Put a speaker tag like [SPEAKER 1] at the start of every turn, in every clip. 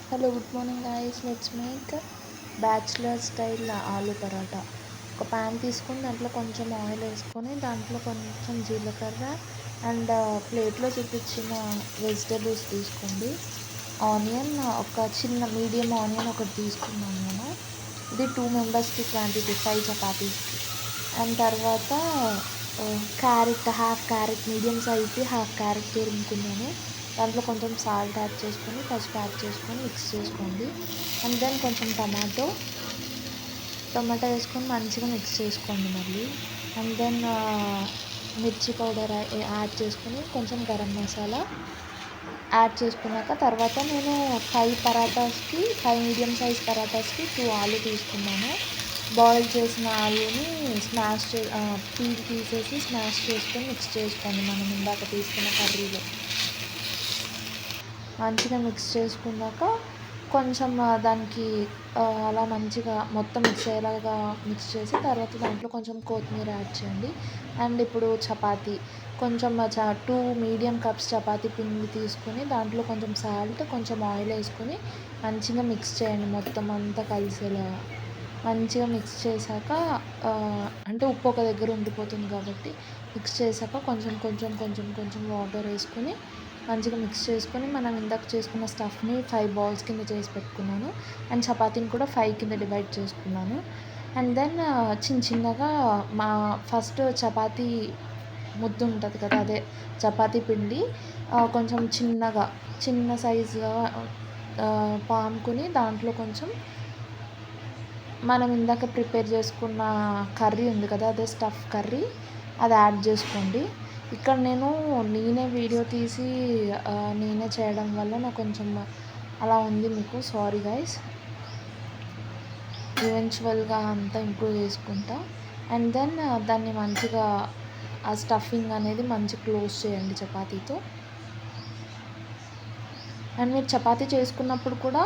[SPEAKER 1] Hello, good morning guys. Let's make bachelor style aloo paratha. ఒక pan తీసుకొని దాంట్లో కొంచెం ఆయిల్ వేసుకొని దాంట్లో కొంచెం జీలకర్ర అండ్ ప్లేట్లో చూపించిన వెజిటేబుల్స్ తీసుకోండి. ఆనియన్ ఒక చిన్న మీడియం ఆనియన్ ఒకటి తీసుకున్నాను నేను. ఇది 2 మెంబర్స్కి క్వాంటిటీ, 5 చపాతీస్కి. అండ్ తర్వాత క్యారెట్, హాఫ్ క్యారెట్, మీడియం సైజ్ది హాఫ్ క్యారెట్ తురుముకున్నాను. దాంట్లో కొంచెం సాల్ట్ యాడ్ చేసుకొని, పసుపు యాడ్ చేసుకొని మిక్స్ చేసుకోండి. అండ్ దెన్ కొంచెం టమాటో వేసుకొని మంచిగా మిక్స్ చేసుకోండి మళ్ళీ. అండ్ దెన్ మిర్చి పౌడర్ యాడ్ చేసుకొని కొంచెం గరం మసాలా యాడ్ చేసుకున్నాక తర్వాత నేను 5 మీడియం సైజ్ పరాటాస్కి 2 ఆలు తీసుకున్నాను. బాయిల్ చేసిన ఆలూని పీల్ తీసేసి స్మాష్ చేసుకొని మిక్స్ చేసుకోండి మనం ఇందాక తీసుకున్న కర్రీలో. మంచిగా మిక్స్ చేసుకున్నాక కొంచెం దానికి అలా మంచిగా మొత్తం మిక్స్ అయ్యేలాగా మిక్స్ చేసి తర్వాత దాంట్లో కొంచెం కొత్తిమీర యాడ్ చేయండి. అండ్ ఇప్పుడు చపాతీ కొంచెం 2 మీడియం కప్స్ చపాతీ పిండి తీసుకొని దాంట్లో కొంచెం సాల్ట్, కొంచెం ఆయిల్ వేసుకొని మంచిగా మిక్స్ చేయండి మొత్తం అంతా కలిసేలాగా. మంచిగా మిక్స్ చేశాక అంటే ఉప్పు ఒక దగ్గర ఉండిపోతుంది కాబట్టి మిక్స్ చేశాక కొంచెం వాటర్ వేసుకొని మంచిగా మిక్స్ చేసుకొని మనం ఇందాక చేసుకున్న స్టఫ్ని 5 బాల్స్ కింద చేసి పెట్టుకున్నాను. అండ్ చపాతీని కూడా 5 కింద డివైడ్ చేసుకున్నాను. అండ్ దెన్ చిన్నగా ఫస్ట్ చపాతీ ముద్ద ఉంటుంది కదా, అదే చపాతీ పిండి కొంచెం చిన్న సైజుగా పాముకుని దాంట్లో కొంచెం మనం ఇందాక ప్రిపేర్ చేసుకున్న కర్రీ ఉంది కదా, అదే స్టఫ్ కర్రీ, అది యాడ్ చేసుకోండి. ఇక్కడ నేనే వీడియో తీసి నేనే చేయడం వల్ల నాకు కొంచెం అలా ఉంది మీకు, సారీ గైస్. ఈవెన్చువల్గా అంతా ఇంప్రూవ్ చేసుకుంటా. అండ్ దెన్ దాన్ని మంచిగా ఆ స్టఫింగ్ అనేది మంచిగా క్లోజ్ చేయండి చపాతీతో. అండ్ మీరు చపాతీ చేసుకున్నప్పుడు కూడా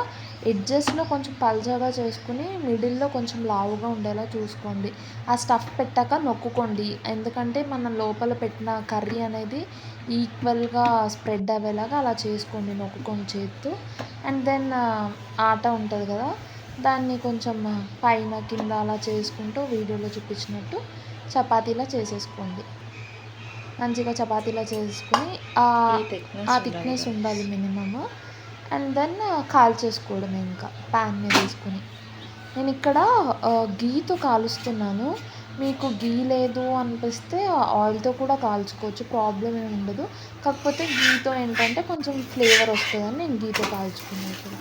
[SPEAKER 1] ఎడ్జెస్లో కొంచెం పల్చగా చేసుకుని మిడిల్లో కొంచెం లావుగా ఉండేలా చూసుకోండి. ఆ స్టఫ్ పెట్టాక నొక్కుకోండి, ఎందుకంటే మనం లోపల పెట్టిన కర్రీ అనేది ఈక్వల్గా స్ప్రెడ్ అయ్యేలాగా అలా చేసుకోండి నొక్కుకొని చేత్తో. అండ్ దెన్ ఆట ఉంటుంది కదా, దాన్ని కొంచెం పైన కింద అలా చేసుకుంటూ వీడియోలో చూపించినట్టు చపాతీలా చేసేసుకోండి. మంచిగా చపాతీలా చేసుకుని ఆ థిక్నెస్ ఉండాలి మినిమమ్. అండ్ దెన్ కాల్చేసుకోవడమే ఇంకా ప్యాన్ మీద వేసుకొని. నేను ఇక్కడ గీతో కాలుస్తున్నాను. మీకు గీ లేదు అనిపిస్తే ఆయిల్తో కూడా కాల్చుకోవచ్చు, ప్రాబ్లం ఏమి ఉండదు. కాకపోతే గీతో ఏంటంటే కొంచెం ఫ్లేవర్ వస్తుందని నేను గీతో కాల్చుకున్నాను ఇక్కడ.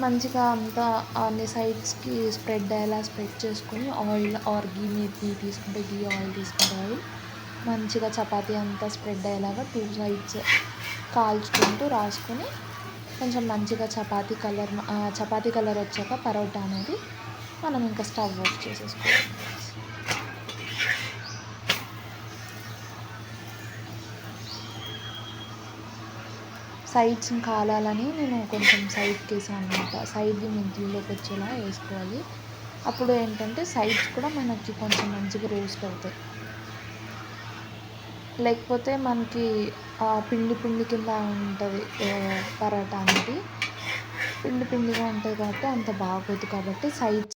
[SPEAKER 1] మంచిగా అంతా అన్ని సైడ్స్కి స్ప్రెడ్ అయ్యేలా స్ప్రెడ్ చేసుకొని ఆయిల్ ఆర్ గీ తీసుకుంటే గీ, ఆయిల్ తీసుకుంటే ఆయిల్, మంచిగా చపాతీ అంతా స్ప్రెడ్ అయ్యేలాగా 2 సైడ్స్ కాల్చుకుంటూ రాసుకొని కొంచెం మంచిగా చపాతీ కలర్ వచ్చాక పరోటా అనేది మనం ఇంకా స్టవ్ ఆఫ్ చేసేసుకోవాలి. సైడ్స్ కాలాలని నేను కొంచెం సైడ్కి వేసాను అనమాట. సైడ్ది మిడిల్లోకి వచ్చేలా వేసుకోవాలి. అప్పుడు ఏంటంటే సైడ్స్ కూడా మనకి కొంచెం మంచిగా రోస్ట్ అవుతాయి. లేకపోతే మనకి పిండి కింద ఉంటుంది పరాటా అనేది, పిండిగా ఉంటుంది కాబట్టి అంత బాగోదు. కాబట్టి సైడ్స్